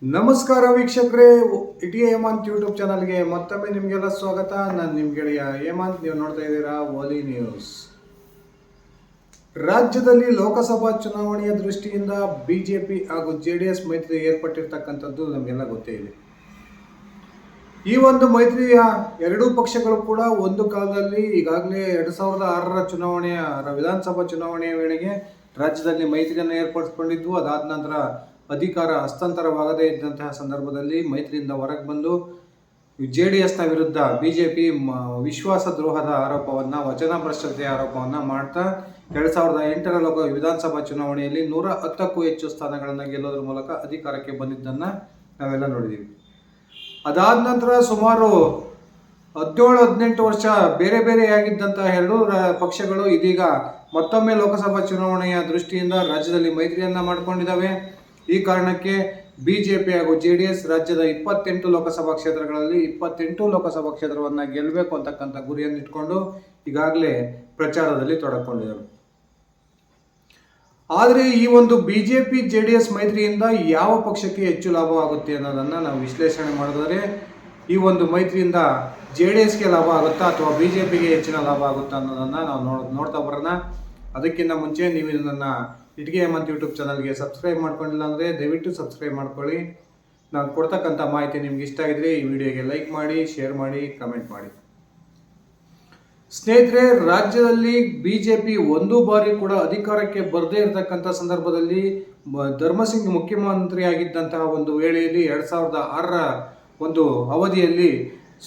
ನಮಸ್ಕಾರ ವೀಕ್ಷಕರೇ, ಇಟಿ ಹೇಮಂತ್ ಯೂಟ್ಯೂಬ್ ಚಾನಲ್ಗೆ ಮತ್ತೊಮ್ಮೆ ನಿಮಗೆಲ್ಲ ಸ್ವಾಗತ. ನಾನು ನಿಮ್ಮ ಗೆಳೆಯ ಹೇಮಂತ್. ನೀವು ನೋಡ್ತಾ ಇದ್ದೀರಾ ಓಲಿ ನ್ಯೂಸ್. ರಾಜ್ಯದಲ್ಲಿ ಲೋಕಸಭಾ ಚುನಾವಣೆಯ ದೃಷ್ಟಿಯಿಂದ ಬಿಜೆಪಿ ಹಾಗೂ ಜೆಡಿಎಸ್ ಮೈತ್ರಿ ಏರ್ಪಟ್ಟಿರ್ತಕ್ಕಂಥದ್ದು ನಮಗೆಲ್ಲ ಗೊತ್ತೇ ಇದೆ. ಈ ಒಂದು ಮೈತ್ರಿಯ ಎರಡೂ ಪಕ್ಷಗಳು ಕೂಡ ಒಂದು ಕಾಲದಲ್ಲಿ ಈಗಾಗಲೇ 2006ರ ಚುನಾವಣೆಯ ವಿಧಾನಸಭಾ ಚುನಾವಣೆಯ ವೇಳೆಗೆ ರಾಜ್ಯದಲ್ಲಿ ಮೈತ್ರಿಯನ್ನು ಏರ್ಪಡಿಸಿಕೊಂಡಿದ್ದು. ಅದಾದ ನಂತರ ಅಧಿಕಾರ ಹಸ್ತಾಂತರವಾಗದೇ ಇದ್ದಂತಹ ಸಂದರ್ಭದಲ್ಲಿ ಮೈತ್ರಿಯಿಂದ ಹೊರಗೆ ಬಂದು ಜೆಡಿಎಸ್ನ ವಿರುದ್ಧ ಬಿಜೆಪಿ ವಿಶ್ವಾಸದ್ರೋಹದ ಆರೋಪವನ್ನು, ವಚನ ಭ್ರಷ್ಟತೆಯ ಆರೋಪವನ್ನು ಮಾಡ್ತಾ 2008ರ ವಿಧಾನಸಭಾ ಚುನಾವಣೆಯಲ್ಲಿ 110ಕ್ಕೂ ಹೆಚ್ಚು ಸ್ಥಾನಗಳನ್ನು ಗೆಲ್ಲೋದ್ರ ಮೂಲಕ ಅಧಿಕಾರಕ್ಕೆ ಬಂದಿದ್ದನ್ನು ನಾವೆಲ್ಲ ನೋಡಿದ್ದೀವಿ. ಅದಾದ ನಂತರ ಸುಮಾರು 17-18 ವರ್ಷ ಬೇರೆ ಬೇರೆಯಾಗಿದ್ದಂತಹ ಎರಡೂ ಪಕ್ಷಗಳು ಇದೀಗ ಮತ್ತೊಮ್ಮೆ ಲೋಕಸಭಾ ಚುನಾವಣೆಯ ದೃಷ್ಟಿಯಿಂದ ರಾಜ್ಯದಲ್ಲಿ ಮೈತ್ರಿಯನ್ನು ಮಾಡಿಕೊಂಡಿದ್ದಾವೆ. ಈ ಕಾರಣಕ್ಕೆ ಬಿಜೆಪಿ ಹಾಗೂ ಜೆಡಿಎಸ್ ರಾಜ್ಯದ 28 ಲೋಕಸಭಾ ಕ್ಷೇತ್ರಗಳಲ್ಲಿ 28 ಲೋಕಸಭಾ ಕ್ಷೇತ್ರವನ್ನು ಗೆಲ್ಲಬೇಕು ಅಂತಕ್ಕಂಥ ಗುರಿಯನ್ನು ಇಟ್ಕೊಂಡು ಈಗಾಗಲೇ ಪ್ರಚಾರದಲ್ಲಿ ತೊಡಗಿಕೊಂಡಿದ್ದಾರೆ. ಆದರೆ ಈ ಒಂದು ಬಿಜೆಪಿ ಜೆಡಿಎಸ್ ಮೈತ್ರಿಯಿಂದ ಯಾವ ಪಕ್ಷಕ್ಕೆ ಹೆಚ್ಚು ಲಾಭವಾಗುತ್ತೆ ಅನ್ನೋದನ್ನು ನಾವು ವಿಶ್ಲೇಷಣೆ ಮಾಡಿದರೆ, ಈ ಒಂದು ಮೈತ್ರಿಯಿಂದ ಜೆಡಿಎಸ್ಗೆ ಲಾಭ ಆಗುತ್ತಾ ಅಥವಾ ಬಿಜೆಪಿಗೆ ಹೆಚ್ಚಿನ ಲಾಭ ಆಗುತ್ತಾ ಅನ್ನೋದನ್ನು ನಾವು ನೋಡ್ತಾ ಬರೋಣ. ಅದಕ್ಕಿಂತ ಮುಂಚೆ ನೀವು ನನ್ನ ಇಟ್ಗೆ ಹೇಮಂತ್ ಯೂಟ್ಯೂಬ್ ಚಾನಲ್ಗೆ ಸಬ್ಸ್ಕ್ರೈಬ್ ಮಾಡ್ಕೊಂಡಿಲ್ಲ ಅಂದರೆ ದಯವಿಟ್ಟು ಸಬ್ಸ್ಕ್ರೈಬ್ ಮಾಡ್ಕೊಳ್ಳಿ. ನಾನು ಕೊಡ್ತಕ್ಕಂಥ ಮಾಹಿತಿ ನಿಮ್ಗೆ ಇಷ್ಟ ಆಗಿದ್ರೆ ಈ ವಿಡಿಯೋಗೆ ಲೈಕ್ ಮಾಡಿ, ಶೇರ್ ಮಾಡಿ, ಕಮೆಂಟ್ ಮಾಡಿ. ಸ್ನೇಹಿತರೆ, ರಾಜ್ಯದಲ್ಲಿ ಬಿಜೆಪಿ ಒಂದು ಬಾರಿ ಕೂಡ ಅಧಿಕಾರಕ್ಕೆ ಬರದೇ ಇರತಕ್ಕಂಥ ಸಂದರ್ಭದಲ್ಲಿ ಧರ್ಮಸಿಂಗ್ ಮುಖ್ಯಮಂತ್ರಿ ಆಗಿದ್ದಂತಹ ಒಂದು ವೇಳೆಯಲ್ಲಿ 2006ರ ಒಂದು ಅವಧಿಯಲ್ಲಿ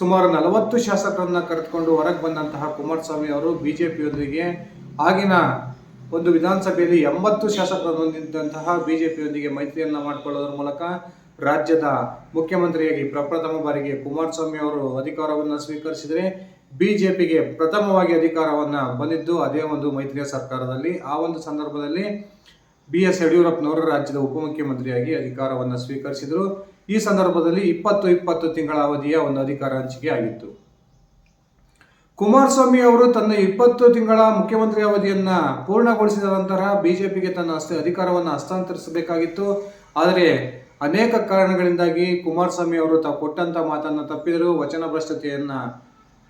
ಸುಮಾರು 40 ಶಾಸಕರನ್ನ ಕರೆದುಕೊಂಡು ಹೊರಗೆ ಬಂದಂತಹ ಕುಮಾರಸ್ವಾಮಿ ಅವರು ಬಿಜೆಪಿಯೊಂದಿಗೆ ಆಗಿನ ಒಂದು ವಿಧಾನಸಭೆಯಲ್ಲಿ 80 ಶಾಸಕರನ್ನು ಹೊಂದಿದ್ದಂತಹ ಬಿಜೆಪಿಯೊಂದಿಗೆ ಮೈತ್ರಿಯನ್ನು ಮಾಡಿಕೊಳ್ಳೋದ್ರ ಮೂಲಕ ರಾಜ್ಯದ ಮುಖ್ಯಮಂತ್ರಿಯಾಗಿ ಪ್ರಪ್ರಥಮ ಬಾರಿಗೆ ಕುಮಾರಸ್ವಾಮಿ ಅವರು ಅಧಿಕಾರವನ್ನು ಸ್ವೀಕರಿಸಿದರೆ, ಬಿಜೆಪಿಗೆ ಪ್ರಥಮವಾಗಿ ಅಧಿಕಾರವನ್ನು ಬಂದಿದ್ದು ಅದೇ ಒಂದು ಮೈತ್ರಿಯ ಸರ್ಕಾರದಲ್ಲಿ. ಆ ಒಂದು ಸಂದರ್ಭದಲ್ಲಿ BS ಯಡಿಯೂರಪ್ಪನವರು ರಾಜ್ಯದ ಉಪಮುಖ್ಯಮಂತ್ರಿಯಾಗಿ ಅಧಿಕಾರವನ್ನು ಸ್ವೀಕರಿಸಿದರು. ಈ ಸಂದರ್ಭದಲ್ಲಿ 20 ತಿಂಗಳ ಅವಧಿಯ ಒಂದು ಅಧಿಕಾರ ಹಂಚಿಕೆ ಆಗಿತ್ತು. ಕುಮಾರಸ್ವಾಮಿ ಅವರು ತನ್ನ 20 ತಿಂಗಳ ಮುಖ್ಯಮಂತ್ರಿ ಅವಧಿಯನ್ನು ಪೂರ್ಣಗೊಳಿಸಿದ ನಂತರ ಬಿಜೆಪಿಗೆ ತನ್ನ ಅಧಿಕಾರವನ್ನು ಹಸ್ತಾಂತರಿಸಬೇಕಾಗಿತ್ತು. ಆದರೆ ಅನೇಕ ಕಾರಣಗಳಿಂದಾಗಿ ಕುಮಾರಸ್ವಾಮಿ ಅವರು ತಾವು ಕೊಟ್ಟಂತ ಮಾತನ್ನು ತಪ್ಪಿದರು, ವಚನ ಭ್ರಷ್ಟತೆಯನ್ನು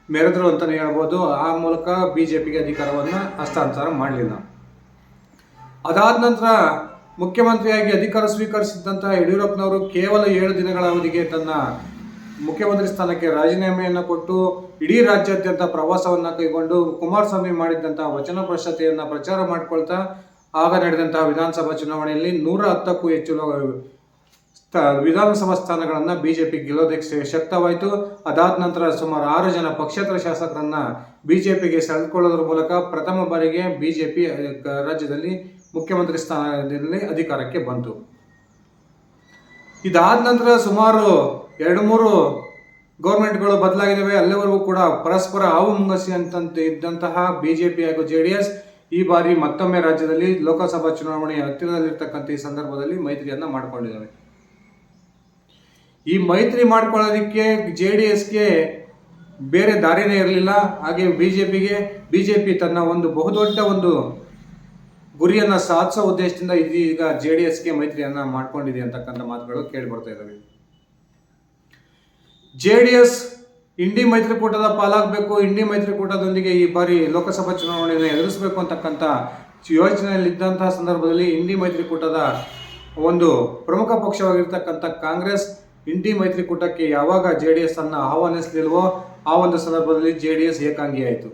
ಮೆರೆದರು ಅಂತಲೇ ಹೇಳ್ಬೋದು. ಆ ಮೂಲಕ ಬಿಜೆಪಿಗೆ ಅಧಿಕಾರವನ್ನು ಹಸ್ತಾಂತರ ಮಾಡಲಿಲ್ಲ. ಅದಾದ ನಂತರ ಮುಖ್ಯಮಂತ್ರಿಯಾಗಿ ಅಧಿಕಾರ ಸ್ವೀಕರಿಸಿದಂತಹ ಯಡಿಯೂರಪ್ಪನವರು ಕೇವಲ 7 ದಿನಗಳ ಅವಧಿಗೆ ತನ್ನ ಮುಖ್ಯಮಂತ್ರಿ ಸ್ಥಾನಕ್ಕೆ ರಾಜೀನಾಮೆಯನ್ನು ಕೊಟ್ಟು ಇಡೀ ರಾಜ್ಯಾದ್ಯಂತ ಪ್ರವಾಸವನ್ನು ಕೈಗೊಂಡು ಕುಮಾರಸ್ವಾಮಿ ಮಾಡಿದಂತಹ ವಚನ ಭ್ರಷ್ಟತೆಯನ್ನು ಪ್ರಚಾರ ಮಾಡಿಕೊಳ್ತಾ ಆಗ ನಡೆದಂತಹ ವಿಧಾನಸಭಾ ಚುನಾವಣೆಯಲ್ಲಿ 110ಕ್ಕೂ ಹೆಚ್ಚು ವಿಧಾನಸಭಾ ಸ್ಥಾನಗಳನ್ನು ಬಿಜೆಪಿ ಗೆಲ್ಲೋದಕ್ಕೆ ಶಕ್ತವಾಯಿತು. ಅದಾದ ನಂತರ ಸುಮಾರು 6 ಜನ ಪಕ್ಷೇತರ ಶಾಸಕರನ್ನ ಬಿಜೆಪಿಗೆ ಸೆಳೆದುಕೊಳ್ಳೋದ್ರ ಮೂಲಕ ಪ್ರಥಮ ಬಾರಿಗೆ ಬಿಜೆಪಿ ರಾಜ್ಯದಲ್ಲಿ ಮುಖ್ಯಮಂತ್ರಿ ಸ್ಥಾನದಲ್ಲಿ ಅಧಿಕಾರಕ್ಕೆ ಬಂತು. ಇದಾದ ನಂತರ ಸುಮಾರು 2-3 ಗೌರ್ಮೆಂಟ್ಗಳು ಬದಲಾಗಿದ್ದಾವೆ. ಅಲ್ಲಿವರೆಗೂ ಕೂಡ ಪರಸ್ಪರ ಹಾವು ಮುಂಗಸಿ ಅಂತಂತೆ ಇದ್ದಂತಹ ಬಿಜೆಪಿ ಹಾಗೂ ಜೆಡಿಎಸ್ ಈ ಬಾರಿ ಮತ್ತೊಮ್ಮೆ ರಾಜ್ಯದಲ್ಲಿ ಲೋಕಸಭಾ ಚುನಾವಣೆಯ ಹತ್ತಿರದಲ್ಲಿರ್ತಕ್ಕಂಥ ಈ ಸಂದರ್ಭದಲ್ಲಿ ಮೈತ್ರಿಯನ್ನು ಮಾಡಿಕೊಂಡಿದ್ದಾವೆ. ಈ ಮೈತ್ರಿ ಮಾಡ್ಕೊಳ್ಳೋದಕ್ಕೆ ಜೆಡಿಎಸ್ಗೆ ಬೇರೆ ದಾರಿನೇ ಇರಲಿಲ್ಲ. ಹಾಗೆ ಬಿಜೆಪಿ ತನ್ನ ಒಂದು ಬಹುದೊಡ್ಡ ಒಂದು ಗುರಿಯನ್ನು ಸಾಧಿಸೋ ಉದ್ದೇಶದಿಂದ ಇದೀಗ ಜೆಡಿಎಸ್ಗೆ ಮೈತ್ರಿಯನ್ನು ಮಾಡ್ಕೊಂಡಿದೆ ಅಂತಕ್ಕಂಥ ಮಾತುಗಳು ಕೇಳಿ ಬರ್ತಾ ಇದ್ದಾವೆ. ಜೆಡಿಎಸ್ ಇಂಡಿ ಮೈತ್ರಿಕೂಟದ ಪಾಲಾಗಬೇಕು, ಇಂಡಿ ಮೈತ್ರಿಕೂಟದೊಂದಿಗೆ ಈ ಬಾರಿ ಲೋಕಸಭಾ ಚುನಾವಣೆಯನ್ನು ಎದುರಿಸಬೇಕು ಅಂತಕ್ಕಂಥ ಯೋಚನೆಯಲ್ಲಿದ್ದಂತಹ ಸಂದರ್ಭದಲ್ಲಿ ಇಂಡಿ ಮೈತ್ರಿಕೂಟದ ಒಂದು ಪ್ರಮುಖ ಪಕ್ಷವಾಗಿರ್ತಕ್ಕಂಥ ಕಾಂಗ್ರೆಸ್ ಇಂಡಿ ಮೈತ್ರಿಕೂಟಕ್ಕೆ ಯಾವಾಗ ಜೆಡಿಎಸ್ ಅನ್ನು ಆಹ್ವಾನಿಸಲಿಲ್ವೋ ಆ ಒಂದು ಸಂದರ್ಭದಲ್ಲಿ ಜೆಡಿಎಸ್ ಏಕಾಂಗಿಯಾಯಿತು.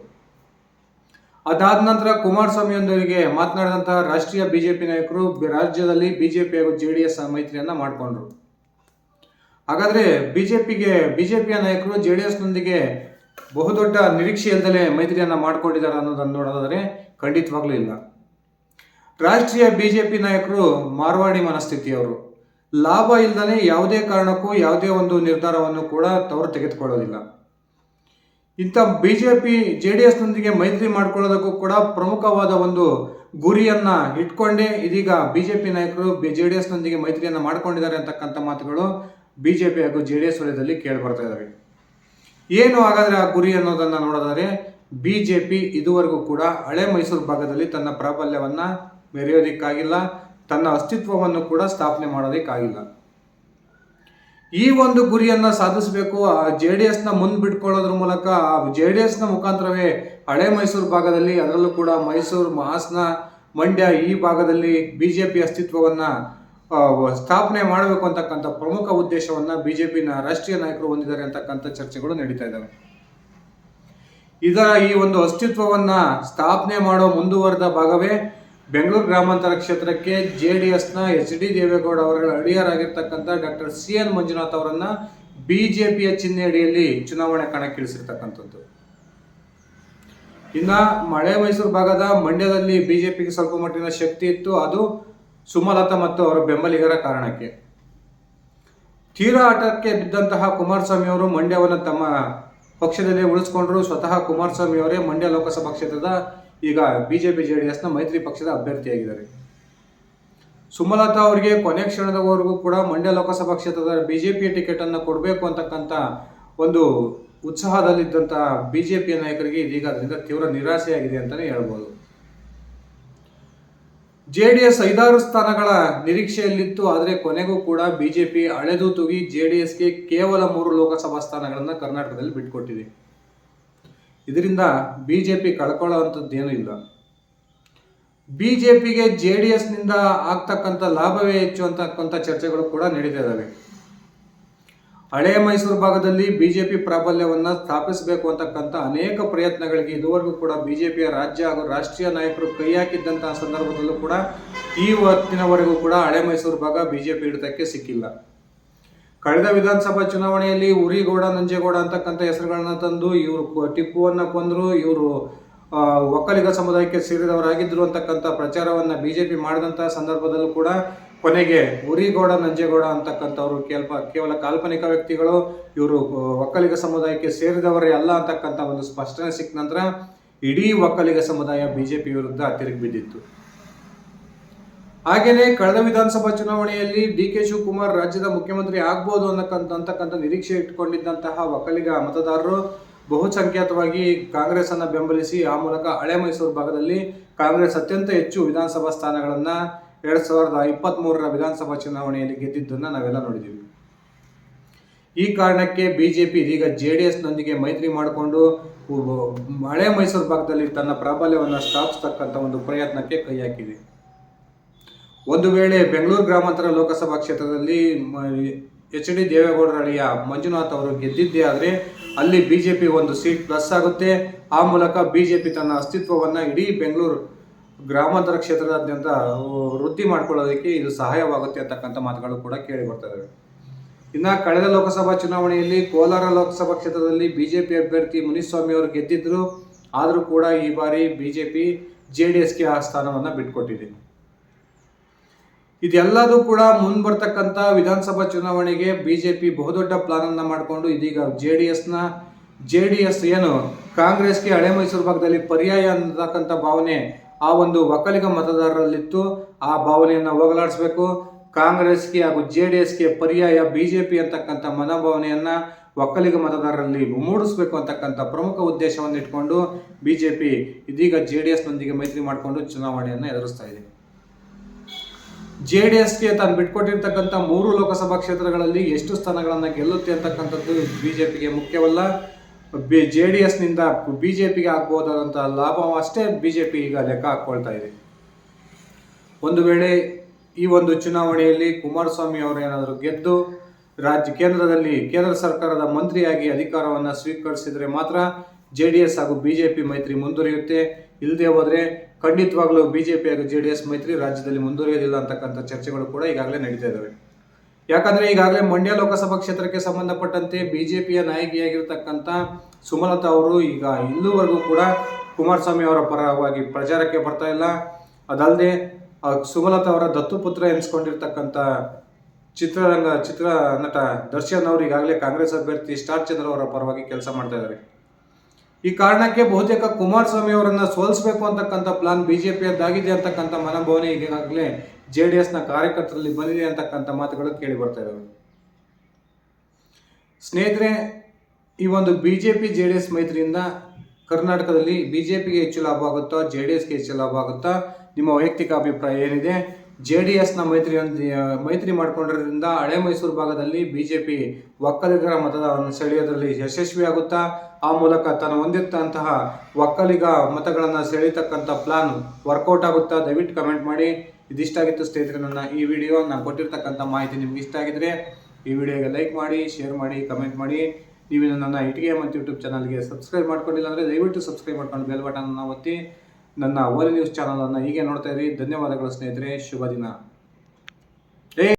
ಅದಾದ ನಂತರ ಕುಮಾರಸ್ವಾಮಿಯೊಂದಿಗೆ ಮಾತನಾಡಿದಂತಹ ರಾಷ್ಟ್ರೀಯ ಬಿಜೆಪಿ ನಾಯಕರು ರಾಜ್ಯದಲ್ಲಿ ಬಿಜೆಪಿ ಹಾಗೂ ಜೆಡಿಎಸ್ ಮೈತ್ರಿಯನ್ನು ಮಾಡಿಕೊಂಡ್ರು. ಹಾಗಾದರೆ ಬಿಜೆಪಿಯ ನಾಯಕರು ಜೆಡಿಎಸ್ನೊಂದಿಗೆ ಬಹುದೊಡ್ಡ ನಿರೀಕ್ಷೆ ಇಲ್ಲದಲೇ ಮೈತ್ರಿಯನ್ನು ಮಾಡಿಕೊಂಡಿದ್ದಾರೆ ಅನ್ನೋದನ್ನು ನೋಡೋದಾದರೆ ಖಂಡಿತವಾಗ್ಲೂ ಇಲ್ಲ. ರಾಷ್ಟ್ರೀಯ ಬಿಜೆಪಿ ನಾಯಕರು ಮಾರ್ವಾಡಿ ಮನಸ್ಥಿತಿಯವರು. ಲಾಭ ಇಲ್ಲದೇ ಯಾವುದೇ ಕಾರಣಕ್ಕೂ ಯಾವುದೇ ಒಂದು ನಿರ್ಧಾರವನ್ನು ಕೂಡ ಅವರು ತೆಗೆದುಕೊಳ್ಳೋದಿಲ್ಲ. ಇಂಥ ಬಿಜೆಪಿ ಜೆಡಿಎಸ್ನೊಂದಿಗೆ ಮೈತ್ರಿ ಮಾಡ್ಕೊಳ್ಳೋದಕ್ಕೂ ಕೂಡ ಪ್ರಮುಖವಾದ ಒಂದು ಗುರಿಯನ್ನ ಇಟ್ಕೊಂಡೇ ಇದೀಗ ಬಿಜೆಪಿ ನಾಯಕರು ಜೆಡಿಎಸ್ನೊಂದಿಗೆ ಮೈತ್ರಿಯನ್ನು ಮಾಡ್ಕೊಂಡಿದ್ದಾರೆ ಅಂತಕ್ಕಂಥ ಮಾತುಗಳು ಬಿಜೆಪಿ ಹಾಗೂ ಜೆಡಿಎಸ್ ವಲಯದಲ್ಲಿ ಕೇಳಿ ಬರ್ತಾ ಇದ್ದಾವೆ. ಏನು ಹಾಗಾದರೆ ಆ ಗುರಿ ಅನ್ನೋದನ್ನು ನೋಡೋದಾದರೆ, ಬಿಜೆಪಿ ಇದುವರೆಗೂ ಕೂಡ ಹಳೆ ಮೈಸೂರು ಭಾಗದಲ್ಲಿ ತನ್ನ ಪ್ರಾಬಲ್ಯವನ್ನು ಮೆರೆಯೋದಕ್ಕಾಗಿಲ್ಲ, ತನ್ನ ಅಸ್ತಿತ್ವವನ್ನು ಕೂಡ ಸ್ಥಾಪನೆ ಮಾಡೋದಕ್ಕಾಗಿಲ್ಲ. ಈ ಒಂದು ಗುರಿಯನ್ನು ಸಾಧಿಸಬೇಕು. ಆ JDSನ ಮುಂದೆ ಬಿಟ್ಕೊಳ್ಳೋದ್ರ ಮೂಲಕ ಆ JDSನ ಮುಖಾಂತರವೇ ಹಳೆ ಮೈಸೂರು ಭಾಗದಲ್ಲಿ, ಅದರಲ್ಲೂ ಕೂಡ ಮೈಸೂರು, ಹಾಸನ, ಮಂಡ್ಯ ಈ ಭಾಗದಲ್ಲಿ BJP ಅಸ್ತಿತ್ವವನ್ನು ಸ್ಥಾಪನೆ ಮಾಡಬೇಕು ಅಂತಕ್ಕಂಥ ಪ್ರಮುಖ ಉದ್ದೇಶವನ್ನು BJPನ ರಾಷ್ಟ್ರೀಯ ನಾಯಕರು ಹೊಂದಿದ್ದಾರೆ ಅಂತಕ್ಕಂಥ ಚರ್ಚೆಗಳು ನಡೀತಾ ಇದ್ದಾವೆ. ಇದರ ಈ ಒಂದು ಅಸ್ತಿತ್ವವನ್ನು ಸ್ಥಾಪನೆ ಮಾಡೋ ಮುಂದುವರೆದ ಭಾಗವೇ ಬೆಂಗಳೂರು ಗ್ರಾಮಾಂತರ ಕ್ಷೇತ್ರಕ್ಕೆ JDSನ HD ದೇವೇಗೌಡ ಅವರ ಅಳಿಯರಾಗಿರ್ತಕ್ಕಂಥ ಡಾಕ್ಟರ್ CN ಮಂಜುನಾಥ್ ಅವರನ್ನ BJPಯ ಚಿಹ್ನೆ ಅಡಿಯಲ್ಲಿ ಚುನಾವಣೆ ಕಣಕ್ಕಿಳಿಸಿರ್ತಕ್ಕಂಥದ್ದು. ಇನ್ನು ಹಳೆ ಮೈಸೂರು ಭಾಗದ ಮಂಡ್ಯದಲ್ಲಿ BJPಗೆ ಸ್ವಲ್ಪ ಮಟ್ಟಿನ ಶಕ್ತಿ ಇತ್ತು. ಅದು ಸುಮಲತಾ ಮತ್ತು ಅವರ ಬೆಂಬಲಿಗರ ಕಾರಣಕ್ಕೆ. ತೀರಾ ಆಟಕ್ಕೆ ಬಿದ್ದಂತಹ ಕುಮಾರಸ್ವಾಮಿ ಅವರು ಮಂಡ್ಯವನ್ನು ತಮ್ಮ ಪಕ್ಷದಲ್ಲಿ ಉಳಿಸ್ಕೊಂಡ್ರು. ಸ್ವತಃ ಕುಮಾರಸ್ವಾಮಿ ಅವರೇ ಮಂಡ್ಯ ಲೋಕಸಭಾ ಕ್ಷೇತ್ರದ ಈಗ BJP JDSನ ಮೈತ್ರಿ ಪಕ್ಷದ ಅಭ್ಯರ್ಥಿಯಾಗಿದ್ದಾರೆ. ಸುಮಲತಾ ಅವರಿಗೆ ಕೊನೆ ಕ್ಷಣದವರೆಗೂ ಕೂಡ ಮಂಡ್ಯ ಲೋಕಸಭಾ ಕ್ಷೇತ್ರದ BJP ಟಿಕೆಟ್ ಅನ್ನು ಕೊಡಬೇಕು ಅಂತಕ್ಕಂಥ ಒಂದು ಉತ್ಸಾಹದಲ್ಲಿದ್ದಂತಹ BJPಯ ನಾಯಕರಿಗೆ ಇದೀಗ ಅದರಿಂದ ತೀವ್ರ ನಿರಾಸೆಯಾಗಿದೆ ಅಂತಾನೆ ಹೇಳ್ಬೋದು. JDS 5-6 ಸ್ಥಾನಗಳ ನಿರೀಕ್ಷೆಯಲ್ಲಿತ್ತು. ಆದರೆ ಕೊನೆಗೂ ಕೂಡ BJP ಅಳೆದು ತೂಗಿ JDSಗೆ ಕೇವಲ 3 ಲೋಕಸಭಾ ಸ್ಥಾನಗಳನ್ನು ಕರ್ನಾಟಕದಲ್ಲಿ ಬಿಟ್ಟುಕೊಟ್ಟಿದೆ. ಇದರಿಂದ BJP ಕಳ್ಕೊಳ್ಳುವಂಥದ್ದೇನೂ ಇಲ್ಲ. BJPಗೆ JDSನಿಂದ ಆಗ್ತಕ್ಕಂಥ ಲಾಭವೇ ಹೆಚ್ಚು ಅಂತಕ್ಕಂಥ ಚರ್ಚೆಗಳು ಕೂಡ ನಡೀತಾ ಇದ್ದಾವೆ. ಹಳೆಯ ಮೈಸೂರು ಭಾಗದಲ್ಲಿ BJP ಪ್ರಾಬಲ್ಯವನ್ನು ಸ್ಥಾಪಿಸಬೇಕು ಅಂತಕ್ಕಂಥ ಅನೇಕ ಪ್ರಯತ್ನಗಳಿಗೆ ಇದುವರೆಗೂ ಕೂಡ BJPಯ ರಾಜ್ಯ ಹಾಗೂ ರಾಷ್ಟ್ರೀಯ ನಾಯಕರು ಕೈ ಹಾಕಿದ್ದಂತಹ ಸಂದರ್ಭದಲ್ಲೂ ಕೂಡ ಈ ಹೊತ್ತಿನವರೆಗೂ ಕೂಡ ಹಳೆ ಮೈಸೂರು ಭಾಗ BJP ಹಿಡಿತಕ್ಕೆ ಸಿಕ್ಕಿಲ್ಲ. ಕಳೆದ ವಿಧಾನಸಭಾ ಚುನಾವಣೆಯಲ್ಲಿ ಉರಿಗೌಡ, ನಂಜೇಗೌಡ ಅಂತಕ್ಕಂಥ ಹೆಸರುಗಳನ್ನ ತಂದು ಇವರು ಟಿಪ್ಪುವನ್ನ ಕೊಂದರು, ಇವರು ಒಕ್ಕಲಿಗ ಸಮುದಾಯಕ್ಕೆ ಸೇರಿದವರಾಗಿದ್ದರು ಅಂತಕ್ಕಂಥ ಪ್ರಚಾರವನ್ನು BJP ಮಾಡಿದಂತಹ ಸಂದರ್ಭದಲ್ಲೂ ಕೂಡ ಕೊನೆಗೆ ಉರಿಗೌಡ, ನಂಜೇಗೌಡ ಅಂತಕ್ಕಂಥವ್ರು ಕೇವಲ ಕಾಲ್ಪನಿಕ ವ್ಯಕ್ತಿಗಳು, ಇವರು ಒಕ್ಕಲಿಗ ಸಮುದಾಯಕ್ಕೆ ಸೇರಿದವರೇ ಅಲ್ಲ ಅಂತಕ್ಕಂಥ ಒಂದು ಸ್ಪಷ್ಟನೆ ಸಿಕ್ಕ ನಂತರ ಇಡೀ ಒಕ್ಕಲಿಗ ಸಮುದಾಯ BJP ವಿರುದ್ಧ ತಿರುಗಿ ಬಿದ್ದಿತ್ತು. ಹಾಗೇನೆ ಕಳೆದ ವಿಧಾನಸಭಾ ಚುನಾವಣೆಯಲ್ಲಿ DK ಶಿವಕುಮಾರ್ ರಾಜ್ಯದ ಮುಖ್ಯಮಂತ್ರಿ ಆಗ್ಬೋದು ಅಂತಕ್ಕಂಥ ನಿರೀಕ್ಷೆ ಇಟ್ಕೊಂಡಿದ್ದಂತಹ ಒಕ್ಕಲಿಗ ಮತದಾರರು ಬಹುಸಂಖ್ಯಾತವಾಗಿ ಕಾಂಗ್ರೆಸ್ ಅನ್ನು ಬೆಂಬಲಿಸಿ ಆ ಮೂಲಕ ಹಳೆ ಮೈಸೂರು ಭಾಗದಲ್ಲಿ ಕಾಂಗ್ರೆಸ್ ಅತ್ಯಂತ ಹೆಚ್ಚು ವಿಧಾನಸಭಾ ಸ್ಥಾನಗಳನ್ನ 2023ರ ವಿಧಾನಸಭಾ ಚುನಾವಣೆಯಲ್ಲಿ ಗೆದ್ದಿದ್ದನ್ನು ನಾವೆಲ್ಲ ನೋಡಿದ್ದೀವಿ. ಈ ಕಾರಣಕ್ಕೆ BJP ಇದೀಗ JDSನೊಂದಿಗೆ ಮೈತ್ರಿ ಮಾಡಿಕೊಂಡು ಹಳೆ ಮೈಸೂರು ಭಾಗದಲ್ಲಿ ತನ್ನ ಪ್ರಾಬಲ್ಯವನ್ನು ಸ್ಥಾಪಿಸತಕ್ಕಂಥ ಒಂದು ಪ್ರಯತ್ನಕ್ಕೆ ಕೈ ಹಾಕಿದೆ. ಒಂದು ವೇಳೆ ಬೆಂಗಳೂರು ಗ್ರಾಮಾಂತರ ಲೋಕಸಭಾ ಕ್ಷೇತ್ರದಲ್ಲಿ HD ದೇವೇಗೌಡರ ಅಳಿಯ ಮಂಜುನಾಥ್ ಅವರು ಗೆದ್ದಿದ್ದೇ ಆದರೆ ಅಲ್ಲಿ BJP ಒಂದು ಸೀಟ್ ಪ್ಲಸ್ ಆಗುತ್ತೆ. ಆ ಮೂಲಕ BJP ತನ್ನ ಅಸ್ತಿತ್ವವನ್ನು ಇಡೀ ಬೆಂಗಳೂರು ಗ್ರಾಮಾಂತರ ಕ್ಷೇತ್ರದಾದ್ಯಂತ ವೃದ್ಧಿ ಮಾಡ್ಕೊಳ್ಳೋದಕ್ಕೆ ಇದು ಸಹಾಯವಾಗುತ್ತೆ ಅಂತಕ್ಕಂಥ ಮಾತುಗಳು ಕೂಡ ಕೇಳಿ ಬರ್ತಾ ಇದ್ದಾವೆ. ಇನ್ನು ಕಳೆದ ಲೋಕಸಭಾ ಚುನಾವಣೆಯಲ್ಲಿ ಕೋಲಾರ ಲೋಕಸಭಾ ಕ್ಷೇತ್ರದಲ್ಲಿ BJP ಅಭ್ಯರ್ಥಿ ಮುನಿಸ್ವಾಮಿ ಅವರು ಗೆದ್ದಿದ್ರು. ಆದರೂ ಕೂಡ ಈ ಬಾರಿ BJP JDSಗೆ ಆ ಸ್ಥಾನವನ್ನು ಬಿಟ್ಕೊಟ್ಟಿದೆ. ಇದೆಲ್ಲದೂ ಕೂಡ ಮುಂಬರ್ತಕ್ಕಂಥ ವಿಧಾನಸಭಾ ಚುನಾವಣೆಗೆ BJP ಬಹುದೊಡ್ಡ ಪ್ಲಾನ್ ಅನ್ನ ಮಾಡಿಕೊಂಡು ಇದೀಗ JDS ಏನು ಕಾಂಗ್ರೆಸ್ಗೆ ಹಳೆ ಮೈಸೂರು ಭಾಗದಲ್ಲಿ ಪರ್ಯಾಯ ಅನ್ನತಕ್ಕಂಥ ಭಾವನೆ ಆ ಒಂದು ಒಕ್ಕಲಿಗ ಮತದಾರರಲ್ಲಿತ್ತು. ಆ ಭಾವನೆಯನ್ನು ಹೋಗಲಾಡಿಸಬೇಕು. ಕಾಂಗ್ರೆಸ್ಗೆ ಹಾಗೂ JDSಗೆ ಪರ್ಯಾಯ BJP ಅಂತಕ್ಕಂಥ ಮನೋಭಾವನೆಯನ್ನ ಒಕ್ಕಲಿಗ ಮತದಾರರಲ್ಲಿ ಮೂಡಿಸಬೇಕು ಅಂತಕ್ಕಂಥ ಪ್ರಮುಖ ಉದ್ದೇಶವನ್ನು ಇಟ್ಕೊಂಡು BJP ಇದೀಗ JDSನೊಂದಿಗೆ ಮೈತ್ರಿ ಮಾಡಿಕೊಂಡು ಚುನಾವಣೆಯನ್ನು ಎದುರಿಸ್ತಾ ಇದೆ. JDSಗೆ ತಾನು ಬಿಟ್ಕೊಟ್ಟಿರ್ತಕ್ಕಂಥ 3 ಲೋಕಸಭಾ ಕ್ಷೇತ್ರಗಳಲ್ಲಿ ಎಷ್ಟು ಸ್ಥಾನಗಳನ್ನು ಗೆಲ್ಲುತ್ತೆ ಅಂತಕ್ಕಂಥದ್ದು BJPಗೆ ಮುಖ್ಯವಲ್ಲ. JDSನಿಂದ BJPಗೆ ಆಗ್ಬೋದಾದಂತಹ ಲಾಭ ಅಷ್ಟೇ BJP ಈಗ ಲೆಕ್ಕ ಹಾಕ್ಕೊಳ್ತಾ ಇದೆ. ಒಂದು ವೇಳೆ ಈ ಒಂದು ಚುನಾವಣೆಯಲ್ಲಿ ಕುಮಾರಸ್ವಾಮಿ ಅವರು ಏನಾದರೂ ಗೆದ್ದು ಕೇಂದ್ರ ಸರ್ಕಾರದ ಮಂತ್ರಿಯಾಗಿ ಅಧಿಕಾರವನ್ನು ಸ್ವೀಕರಿಸಿದರೆ ಮಾತ್ರ JDS ಹಾಗೂ BJP ಮೈತ್ರಿ ಮುಂದುವರಿಯುತ್ತೆ. ಇಲ್ಲದೆ ಹೋದರೆ ಖಂಡಿತವಾಗ್ಲೂ BJP ಹಾಗೂ JDS ಮೈತ್ರಿ ರಾಜ್ಯದಲ್ಲಿ ಮುಂದುವರಿಯೋದಿಲ್ಲ ಅಂತಕ್ಕಂಥ ಚರ್ಚೆಗಳು ಕೂಡ ಈಗಾಗಲೇ ನಡೀತಾ ಇದ್ದಾವೆ. ಯಾಕಂದರೆ ಈಗಾಗಲೇ ಮಂಡ್ಯ ಲೋಕಸಭಾ ಕ್ಷೇತ್ರಕ್ಕೆ ಸಂಬಂಧಪಟ್ಟಂತೆ BJPಯ ನಾಯಕಿಯಾಗಿರ್ತಕ್ಕಂಥ ಸುಮಲತಾ ಅವರು ಈಗ ಇಲ್ಲಿವರೆಗೂ ಕೂಡ ಕುಮಾರಸ್ವಾಮಿ ಅವರ ಪರವಾಗಿ ಪ್ರಚಾರಕ್ಕೆ ಬರ್ತಾ ಇಲ್ಲ. ಅದಲ್ಲದೆ ಸುಮಲತಾ ಅವರ ದತ್ತುಪುತ್ರ ಎನಿಸ್ಕೊಂಡಿರ್ತಕ್ಕಂಥ ಚಿತ್ರ ನಟ ದರ್ಶನ್ ಅವರು ಈಗಾಗಲೇ ಕಾಂಗ್ರೆಸ್ ಅಭ್ಯರ್ಥಿ ಸ್ಟಾರ್ ಚಂದ್ರ ಅವರ ಪರವಾಗಿ ಕೆಲಸ ಮಾಡ್ತಾ ಇದ್ದಾರೆ. ಈ ಕಾರಣಕ್ಕೆ ಬಹುತೇಕ ಕುಮಾರಸ್ವಾಮಿ ಅವರನ್ನ ಸೋಲಿಸಬೇಕು ಅಂತಕ್ಕಂಥ ಪ್ಲಾನ್ BJPಯದ್ದಾಗಿದೆ ಅಂತಕ್ಕಂಥ ಮನೋಭಾವನೆ ಈಗಾಗಲೇ JDSನ ಕಾರ್ಯಕರ್ತರಲ್ಲಿ ಬಂದಿದೆ ಅಂತಕ್ಕಂಥ ಮಾತುಗಳು ಕೇಳಿ ಬರ್ತಾ ಇದ್ದಾವೆ. ಸ್ನೇಹಿತರೆ, ಈ ಒಂದು BJP JDS ಮೈತ್ರಿಯಿಂದ ಕರ್ನಾಟಕದಲ್ಲಿ BJPಗೆ ಹೆಚ್ಚು ಲಾಭ ಆಗುತ್ತಾ JDSಗೆ ಹೆಚ್ಚು ಲಾಭ ಆಗುತ್ತಾ? ನಿಮ್ಮ ವೈಯಕ್ತಿಕ ಅಭಿಪ್ರಾಯ ಏನಿದೆ? JDSನ ಮೈತ್ರಿ ಮಾಡಿಕೊಂಡಿರೋದ್ರಿಂದ ಹಳೆ ಮೈಸೂರು ಭಾಗದಲ್ಲಿ BJP ಒಕ್ಕಲಿಗರ ಮತವನ್ನು ಸೆಳೆಯೋದ್ರಲ್ಲಿ ಯಶಸ್ವಿಯಾಗುತ್ತಾ, ಆ ಮೂಲಕ ತಾನು ಹೊಂದಿರ್ತಂತಹ ಒಕ್ಕಲಿಗ ಮತಗಳನ್ನು ಸೆಳೀತಕ್ಕಂಥ ಪ್ಲಾನ್ ವರ್ಕೌಟ್ ಆಗುತ್ತಾ? ದಯವಿಟ್ಟು ಕಮೆಂಟ್ ಮಾಡಿ. ಇದಿಷ್ಟಾಗಿತ್ತು ಸ್ನೇಹಿತರೆ ನನ್ನ ಈ ವಿಡಿಯೋ. ನಾನು ಕೊಟ್ಟಿರ್ತಕ್ಕಂಥ ಮಾಹಿತಿ ನಿಮ್ಗೆ ಇಷ್ಟ ಆಗಿದ್ರೆ ಈ ವಿಡಿಯೋಗೆ ಲೈಕ್ ಮಾಡಿ, ಶೇರ್ ಮಾಡಿ, ಕಮೆಂಟ್ ಮಾಡಿ. ನೀವು ನನ್ನ ಇಟಿಗೆ ಮತ್ತು ಯೂಟ್ಯೂಬ್ ಚಾನಲ್ಗೆ ಸಬ್ಸ್ಕ್ರೈಬ್ ಮಾಡ್ಕೊಂಡಿಲ್ಲ ಅಂದರೆ ದಯವಿಟ್ಟು ಸಬ್ಸ್ಕ್ರೈಬ್ ಮಾಡ್ಕೊಂಡು ಬೆಲ್ ಬಟನ್ ಒತ್ತಿ ನನ್ನ ಓಲಿ ನ್ಯೂಸ್ ಚಾನಲನ್ನು ಹೀಗೆ ನೋಡ್ತಾ ಇರಿ. ಧನ್ಯವಾದಗಳು ಸ್ನೇಹಿತರೆ, ಶುಭ ದಿನ.